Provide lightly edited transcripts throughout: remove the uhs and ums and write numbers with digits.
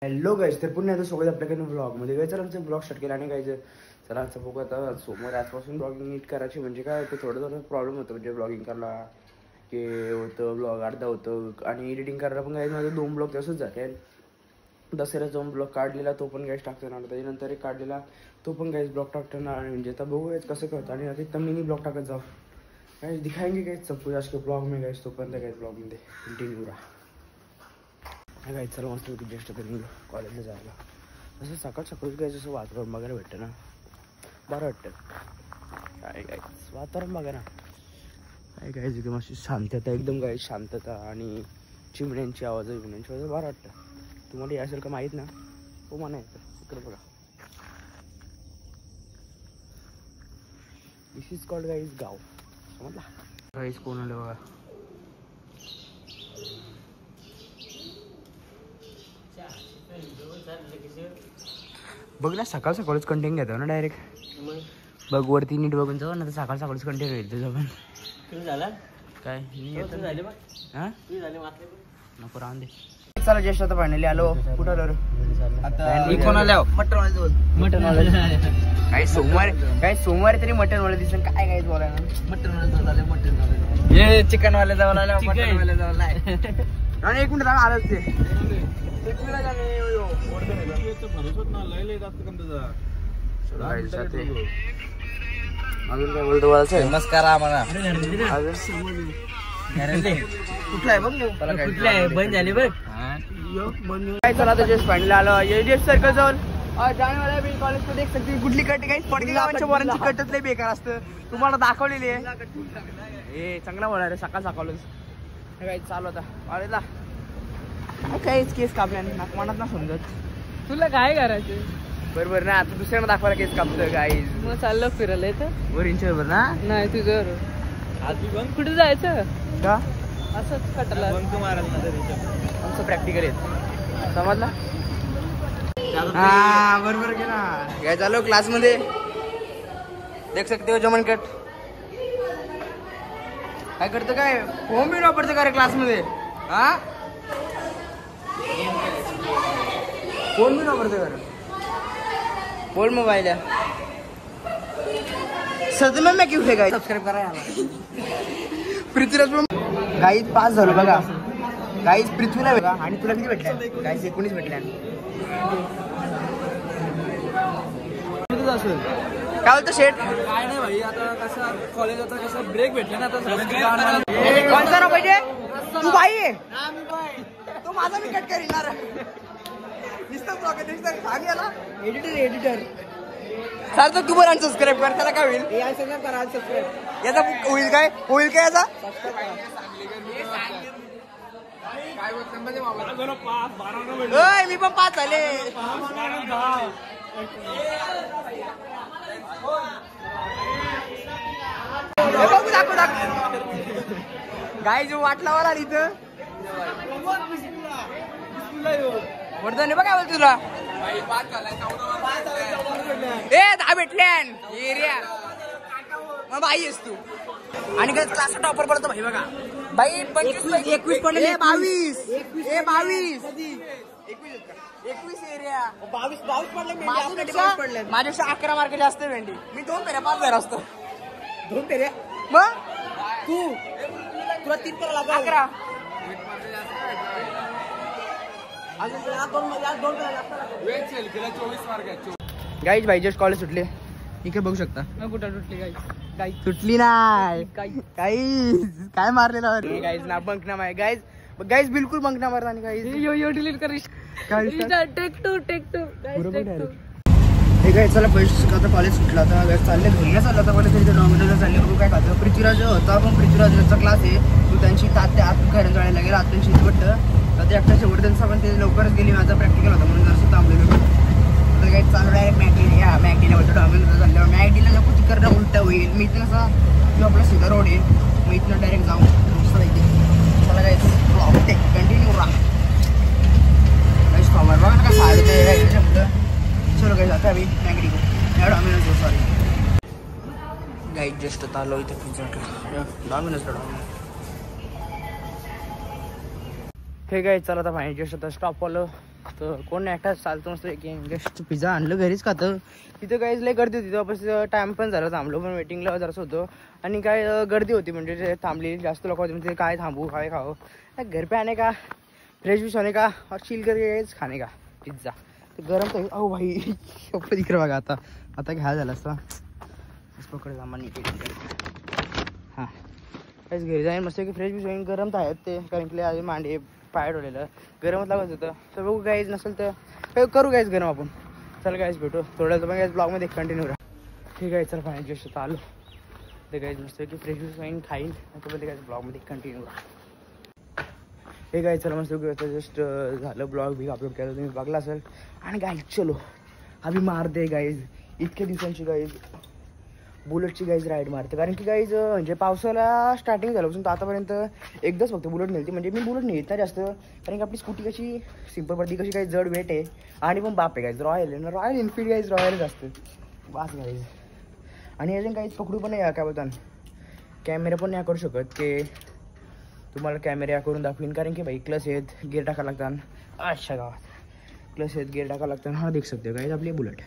Hello guys, तर पुन्हा आता सोबत आपल्याकडे ब्लॉगमध्ये गायचं आमचं ब्लॉग स्टार्ट केला आणि गायचं चला आजचं बघू आता सोमवार आजपासून ब्लॉगिंग नीट करायची. म्हणजे काय होतं थोडं प्रॉब्लेम होतं म्हणजे ब्लॉगिंग करायला की होतं ब्लॉग अर्धा होतं आणि एडिटिंग करायला पण गायचं माझं 2 ब्लॉग तसंच जाते. दसऱ्याचा ब्लॉग काढलेला तो पण गायच टाकतो ना, त्याच्यानंतर एक काढलेला तो पण गायच ब्लॉग टाकतो ना. म्हणजे आता बघू गायच कसं करतं आणि आता इथं मिनी ब्लॉग टाकत जाऊ गायच दिखाएंगे गायच सब कुछ आज के ब्लॉग में गायच. तोपर्यंत गायच ब्लॉगमध्ये कंटिन्यू राहा. काय चला मस्त जेष्ठ करून कॉलेजला जायला असं सकाळ सकाळीच गायचं असं वातावरण बघायला भेटतं ना, बरं वाटतं. काय काय वातावरण बघा ना, काय काय एकदम अशी शांतता, एकदम काय शांतता आणि चिमण्यांची आवाज बरं वाटतं. तुम्हाला हे असेल का माहीत ना, हो म्हणा येतं इकडे बघा. दिस इज कॉल्ड गाईज गाव, समजला गाईज. कोण आलं बघा. बघ ना सकाळ सकाळीच कंटेंट घेतो ना डायरेक्ट. बघ वरती नीट बघून जाऊ ना, तर सकाळ सकाळीच कंटेंट घेतो पण झाला काय हां नको राहून दे. चला ज्येष्ठ आता फायनली आलो. कुठं आलो मटनवाला. काही सोमवारी तरी मटनवाला दिसेल. काय काय बोलायला मटनवाला चिकनवाले जाऊन आला मटनवाले जाऊन आणि 1 मिनिट आलंच ते अजून काय बोलतो बोलायचं. नमस्कार आम्हाला कुठला आहे बघ कुठला आहे बंद झाली बघ काय. चला तर जस्ट फायनल आलो एजीएस सर्कल जाऊन जाने वाला है कॉलेज को देख सकते. कुठली कट काही पडकी गावांच्या पोरांची कटच लई बेकार असतं. तुम्हाला दाखवलेली आहे हे चांगला बोला रे. सकाळ सकाळच काही चालू होता कॉलेजला काहीच केस कापल्या नाक मनात ना समजत. तुला काय करायचं बरोबर ना. आता दुसऱ्यांना दाखवायला केस कापतं गाईज. मग चाललं फिरायला येतं वरींच्या बरोबर ना. नाही तुझ्यावर कुठे जायचं का असंच कटला आमचं प्रॅक्टिकल आहे समजला. हा बरोबर के ना. काय चालू क्लास मध्ये देख सकते हो जमन कट काय करतं काय फोन बिन वापरतं का रे क्लास मध्ये. हा फोन बिन वापरतं का रे. बोल मोबाईल सदमे में क्यों है गाइस. सबस्क्राइब करा यार. पृथ्वीराज गाईज 5 झालं बघा. गाईज पृथ्वीला बघा आणि तुला किती भेटल्या गाईज 19 भेटल्या. काय बोलतो शेट. काय नाही भाई आता कसं कॉलेज आता कसं ब्रेक भेटले ना आता कोणता ना पाहिजे तू बाई आहे तो माझा मी कट करीणार एडिटर सर तर तू पण अनसबस्क्राईब कर. त्याला काय होईल याचा होईल काय याचा मी पण 5 झाले. दाखव गाय जो वाट लावायला इथं वरदान बघा बोल तुला. ए 10 भेटल्या एरिया मग बाई आहेस तू. आणि काय क्लास टॉपर पडतो भाई बघा बाई 25 21 पडले. 22 एरिया 22 पडले. माझ्यापेक्षा 11 मार्क जास्त भेंडी. मी 2 फेऱ्या 5 फेऱ्या असतो. 2 फेऱ्या मग तुला 3 फेऱ्या 11 गाईज भाई जस्ट कॉलेज सुटले. इकडे बघू शकता. कुठं सुटली गाई सुटली नाही काय मारलेला गाईज ना बंक ना माय गाईज बिलकुल बंक ना मारला. आणि गाईज यो डिलीट कर टेक टू हे काय चला पैसे आता कॉलेज सुटला आता चालले घरी चाललं आता कॉलेज डॉमिनोला चालले. बघू काय खातं. पृथ्वीराज होता पण पृथ्वीराजचा क्लास आहे तू त्यांची तात्या आत घरात जायला लागेल. आत त्यांची वाटतं तर ते एकट्याच्या वडीलचा पण ते लवकरच गेली. माझा प्रॅक्टिकल होता म्हणून जरासं थांबलेलो. आता काही चालू आहे मॅगडीला बोलतो डॉमिनोला चालल्यावर मॅगडीला नको तिकडनं उलटा होईल. मी इथं कसं जो आपला सीधा रोड आहे मग इथनं डायरेक्ट जाऊन मस्त पाहिजे. चला काय कंटिन्यू राहा खबर बघा का साडे शब्द. चलो काही जाता अभी मॅगडी को डॉमिनोज सॉरी गाईड जस्ट आता आलो इथे पिझ्झा डॉमिनोजला. हे काय चला आता फायनली जस्ट आता स्टॉप आलं तर कोण नाही एकटाच चालतो मस्त की जस्ट पिझ्झा आणलं घरीच खातं. तिथं काहीच लय गर्दी होती वापस टाइम पण झाला थांबलो पण वेटिंगला जरासं होतं आणि काय गर्दी होती म्हणजे थांबली जास्त लोक होते म्हणजे काय थांबू काय खावं घर पे आने का फ्रेश विश होने का और चिल करके खाने का पिझ्झा ते गरम तर अहो भाई पप्पा तिकडे बघा आता घ्या झालं असता पकडे सामान हां काहीच घरी जाईन मस्त की फ्रेश विश होईन गरम तर आहेत ते कारण की आधी मांडे पाय ठेवलेलं गरमच लागत होतं तर बघू गाईज नसेल तर करू गाईज गरम आपण चल गाईज भेटू थोड्या पण गाईज ब्लॉगमध्ये कंटिन्यू राहा ठीक आहे चल फायनल जस्ट आलो ते गाईज मस्त की फ्रेश विश होईन खाईन त्याच्यामध्ये गाईज ब्लॉगमध्ये कंटिन्यू राहा हे गाईज चला मस्त जस्ट झालं ब्लॉग बी अपलोड केलं तुम्ही बघला असेल आणि गाईज चलो आम्ही मारते गाईज इतक्या दिवसांची गाईज बुलेटची गाईज राईड मारते कारण की गाईज म्हणजे पावसाला स्टार्टिंग झाल्यापासून तर आतापर्यंत एकदाच फक्त बुलेट नेलती म्हणजे मी बुलेट नेत नाही जास्त कारण की आपली स्कूटी कशी सिम्पल पडती कशी काही जड वेट आहे आणि पण बाप आहे गाईज रॉयल एनफील्ड गाईज रॉयलच असतं बास गाईज आणि अजून काहीच पकडू पण नाही काय बोलतात कॅमेरा पण नाही करू शकत की तुम्हाला कॅमेरा करून दाखवीन कारण की भाई क्लच आहेत गेअर टाकावं लागतात अच्छा गावात क्लच आहेत गेअर टाकावं लागतात हा देख सकते गाईज आपली बुलेट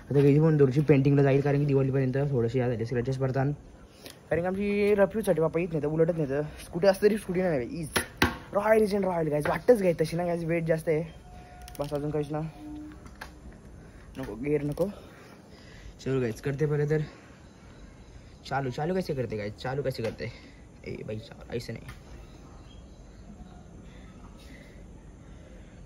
आता काही पण दोरची पेंटिंगला जाईल कारण की दिवाळीपर्यंत थोडंशी या झाली स्क्रॅचेस पडतात कारण की आमची रफ्यूसाठी बापा येत नाही तर बुलेटच नाही तर स्कूटी असतं तरी स्कूटी नाही इज रॉयल गायज वाटतंच गाय तशी ना गायज वेट जास्त आहे बस अजून काहीच ना नको गेअर नको चलो गायज करते पहिले तर चालू कैसे करते गायज चालू कैसे करते ए भाई चालू ऐसे नाही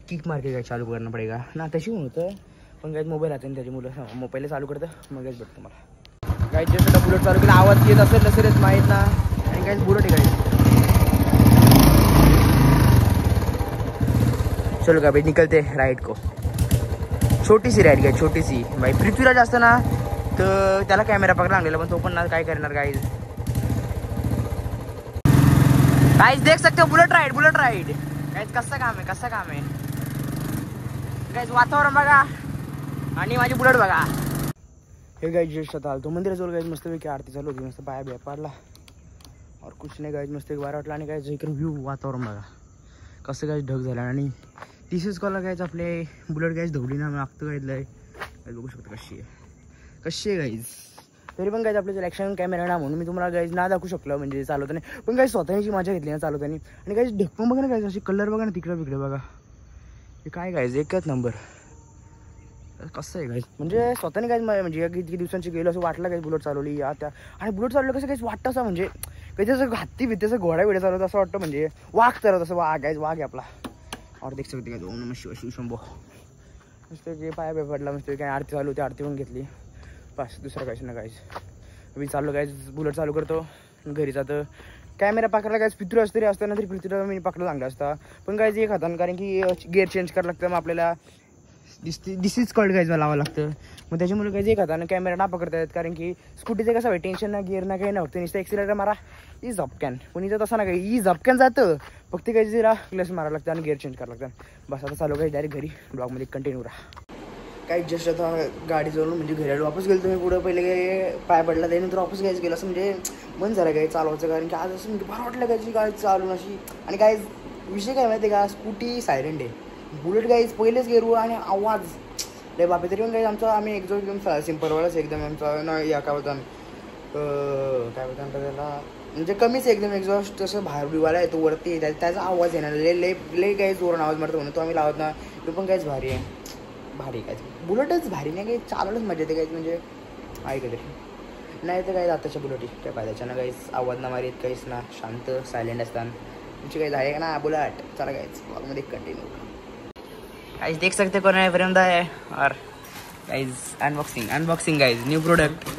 किक मार के गाय चालू करना पडेगा ना तशी होऊन होतं पण गाईज मोबाईल हाते त्याची मुलं मग पहिले चालू करतं मग गाईज भेटतं मला गाईज जस्ट बुलेट चालू केला आवाज येत असेल नसेलच माहीत ना आणि गाईज बुलेट आहे गाईज चलो का भाई निकलते राइड को छोटी सी राइड गाईज छोटी सी भाई पृथ्वीराज असतं ना तर त्याला कॅमेरा पकडला आणलेला पण तो पण ना काय करणार गाईज गाईज देख सकते हो बुलेट राइड गाईज कसं काम आहे गाईज वातावरण बघा आणि माझी बुलेट बघा हे गाईज जस्ट आता आलो मंदिराजवळ गाईज मस्त पैकी आरती चालू होती मस्त पाया बिया पाडला और कुछ नाही गाईज मस्त एक बारा वाटला आणि गाईज इकडे व्ह्यू वातावरण बघा कसं गाईज ढग झाला आणि तीसच कॉलला गाईज आपले बुलेट गाईज धवली ना मागतं गाईजला गाईज बघू शकता कशी आहे गाईज तरी पण गाईज आपल्या ॲक्शन कॅमेरा ना म्हणून मी तुम्हाला गाईज ना दाखवू शकलो म्हणजे चालवताना पण गाईज स्वतःची मजा घेतली ना चालवताना आणि गाईज ढग पण बघा ना गाईज अशी कलर बघा ना तिकडे बघा हे काय गाईज एकच नंबर कसं आहे गाईज म्हणजे स्वतःने काय म्हणजे किती दिवसांची गेलो असं वाटलं काय बुलेट चालवली या त्या आणि बुलेट चालवलं कसं काहीच वाटतं असं म्हणजे काही असं हत्ती भीती असं घोडा बिड्या चालवतं असं वाटतं म्हणजे वाघ चालवत असं वाघ आहे आपला और देख सकते काय ओम नमः शिवाय शिवशंभो नुसतं जे पाया बे पडला नुसतं काय आरती चालू होती आरती पण घेतली बस दुसरं काहीच ना काहीच मी चाललो काहीच बुलेट चालू करतो घरी जातं कॅमेरा पकडला काहीच पितृ तरी असताना तरी पितृ मी पकडला चांगला असता पण काहीच एक हातानं कारण की गेअर चेंज करावं लागतं मग आपल्याला डिसीज कॉल्ड गाईज लावावं लागतं मग त्याच्यामुळे काही एक हातानं कॅमेरा ना पकडता येत कारण की स्कूटीचं कसं आहे टेन्शन ना गिअर ना काही नव्हतं नुसतं एक्सिलेटर मारा ई झपक्यान पण इथं तसं ना काही ई झपक्यान जातं फक्त काही जरा क्लच मारावं लागतं आणि गिअर चेंज करावं लागतं बस आता चालू काही डायरेक्ट घरी ब्लॉगमध्ये कंटिन्यू राहा काही जस्ट आता गाडी जोडून म्हणजे घरी वापस गेलो तुम्ही पुढं पहिले पाय पडला त्यानंतर वापस घ्यायचं गेलं असं म्हणजे मन झालं काही चालवायचं कारण की आज असं म्हणजे बरं वाटलं गायची गाडी चालून अशी आणि काय विषय काय माहिती आहे का स्कूटी सायलेंट आहे बुलेट गाईज पहिलेच गेरू आणि आवाज लय बापे तरी पण गाईज आमचा आम्ही एक्झॉस्ट एकदम सिम्पलवालाच एकदम आमचा न या काय बोलतात त्याला म्हणजे कमीच एकदम एक्झॉस्ट तसं बाहेर बिवाला येतो वरती त्याचा आवाज येणार लय गाईज जोरान आवाज मारतो म्हणून तो आम्ही लावत ना तो पण काहीच भारी काय बुलेटच भारी नाही काही चालवलंच मजा येते काहीच म्हणजे आहे का तरी नाही तर काय आताच्या बुलेटी काय पाहिजे ना काहीच आवाज ना मारीत काहीच ना शांत सायलेंट असताना तुमची काही झाली का ना बुलेट चला गाईज ब्लॉगमध्ये कंटिन्यू गाइस देख सकते कौन है प्रेमदा है और guys unboxing guys new product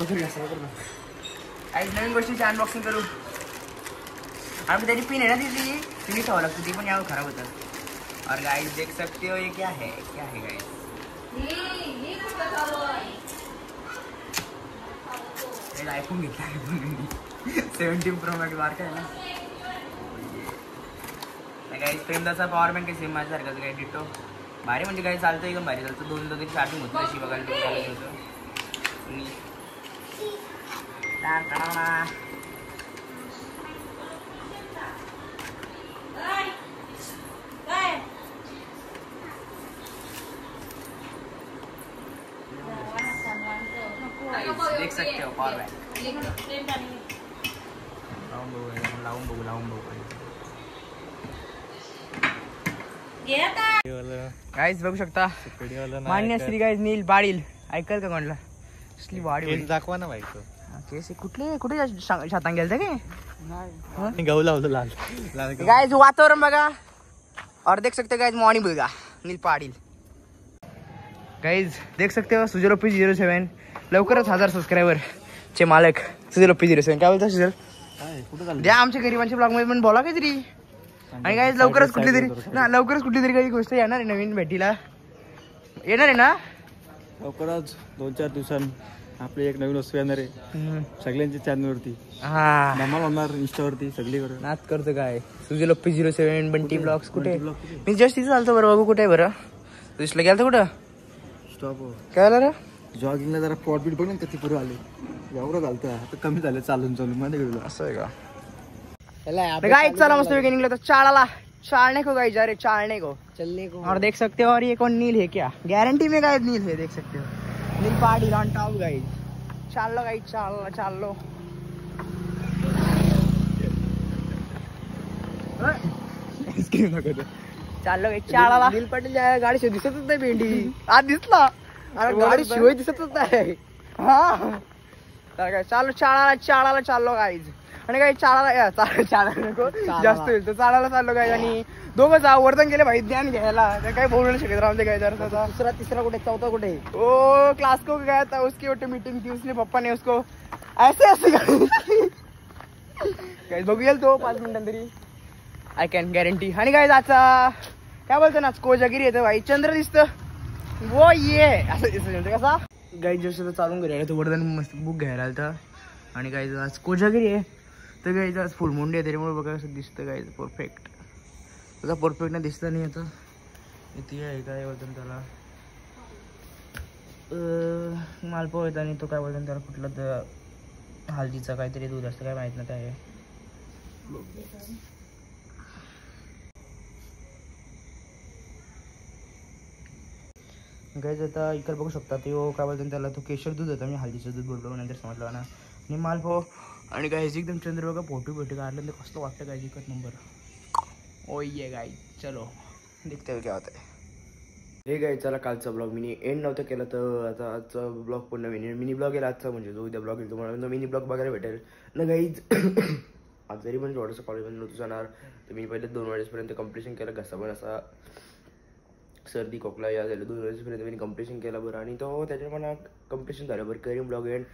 guys नवीन गोष्टीची अनबॉक्सिंग करू आम्ही त्याची पिन आहे ना ती पिन ठेवावं लागतं ती पण यावर खराब होतं और गाइस देख सकते हो ये क्या है गाइस ये आईफोन घेतला आईफोन 17 प्रो मॅक्स बारका आहे ना गाईज प्रेमदाचा पॉवर बँक आहे सेम माझ्यासारखंच काय डिटो भारी म्हणजे काय चालतं एकदम भारी चालतं 2 तरी चार्जिंग होतं अशी बघायला होतं सकते हो पावर बैंक लावून बघू गाईज बघू शकता मान्य श्री गाईज नील पाडील ऐकल का कोणला असली वाडी दाखवा ना बाईक केस कुठे शातांग गेलता काय गहू लावलं लाल गाइस वातावरण बघा और देख सकते हो गाइस मॉर्निंग बघा नील पाडील गाइस देख सकते हो सुजल P07 लवकरच 1000 सबस्क्रायबर चे मालक सुजल P07 काय बोलता सुजल द्या आमच्या गरीबांच्या ब्लॉग मध्ये पण बोला काहीतरी आणि गाइस लवकरच कुठली तरी काही गोष्ट येणार आहे नवीन भेटीला येणार आहे ना लवकरच 2-4 दिवसांनी आपली एक नवीन वस्तू येणार आहे सगळ्यांच्या चॅनलवरती हा धमाल होणार इंस्टावरती सगळीकडे नाच करतो काय सुजल P07 बंटी ब्लॉग्स कुठे मी जस्ट तिथं चालतो बरं बघू कुठे आहे बरं दिसलं गेलं कुठं स्टॉप काय झालं रे जॉगिंगला जरा पॉट बीट बघ ना किती पुढे आले एवढं झालं आता कमी झालं चालून मध्ये गेलो असं आहे का गाइस चला मस्त वेगळे निकला तो चालने को गाइस जा रहे चालने को चलने को और देख सकते हो और ये कौन नील है क्या गारंटी में गाइस नील है देख सकते हो नील पार्टी ऑन टॉप गाइस चाल लो गाइस चाल लो चाललो गाइस चाळाला नील पाटील गाडी शिवाय दिसतच नाही भेंडी आज दिसला अरे गाडी शिवाय दिसतच नाही हा तर काय चाळाला चाललो गाइस आणि काही चाळाला नको जास्त होईल तर चाळायला चाललो काय आणि दोघं जा वर्धन केले भाई ज्ञान घ्यायला काही बोलू नाही शकत राहते काय जरा दुसरा तिसरा कुठे चौथा कुठे ओ क्लास को गया था उसकी वोटे मीटिंग थी उसने पप्पा ने उसको ऐसे काही बघूया तो 5 मिनिटांतरी आय कॅन गॅरंटी आणि काय आजचा काय बोलतो ना कोजागिरी येतं भाई चंद्र दिसतं वो ये असं कसा गाई जसं चालून घरी तो वर्धन मस्त बुक घ्यायला आलता आणि काय आज कोजागिरी आहे तर गाईचं आज फुल मुंडे आहे त्याच्यामुळे बघा असं दिसतं गाईचं परफेक्ट तसा परफेक्ट नाही दिसतं नाही आता इथे आहे काय बोलतो त्याला मालपाव येत आणि तो काय बोलतो त्याला कुठला तर हळदीचा काहीतरी दूध असतं काय माहित नाही काय आहे गाईज आता इकडे बघू शकता तो काय बोलतो त्याला तो केशर दूध होता मी हळदीचं दूध बोललो नंतर समजलं ना आणि मालपाव आणि गाईज एकदम चंद्र बघा फोटो काढलं तर कसं वाटतं गाईज एकच नंबर ओ ये गाई चलो देखते हुए क्या होता है हे गाई चला कालचा ब्लॉग मी एंड नव्हतं केलं तर आता आजचा ब्लॉग पूर्ण मिनी ब्लॉग येईल आजचा म्हणजे जो उद्या ब्लॉग येईल तुम्हाला मिनी ब्लॉग बघायला भेटेल ना गाईज आज जरी पण थोडंसं कॉलेजमध्ये नव्हतं जाणार तर मी पहिले 2 वेळेसपर्यंत कम्प्लिशन केलं घसा पण असा सर्दी खोकला या झालं 2 वेळेसपर्यंत मी कम्प्लिशन केलं बरं आणि तो त्याच्या मला कम्प्लिशन झालं बरं करीन ब्लॉग एंड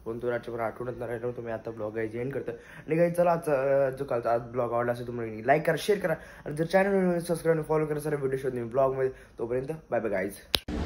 पण तो रातच्या आठवणत नाही राहिलं तुम्ही आता ब्लॉग गायचे एंड करतं आणि काही चला आजचा जो कालचा आज ब्लॉग आवडला असेल तुम्हाला लाईक करा शेअर करा आणि जर चॅनल सबस्क्राईब फॉलो करा सर व्हिडिओ शोध मी ब्लॉगमध्ये तोपर्यंत बाय बाय गाईज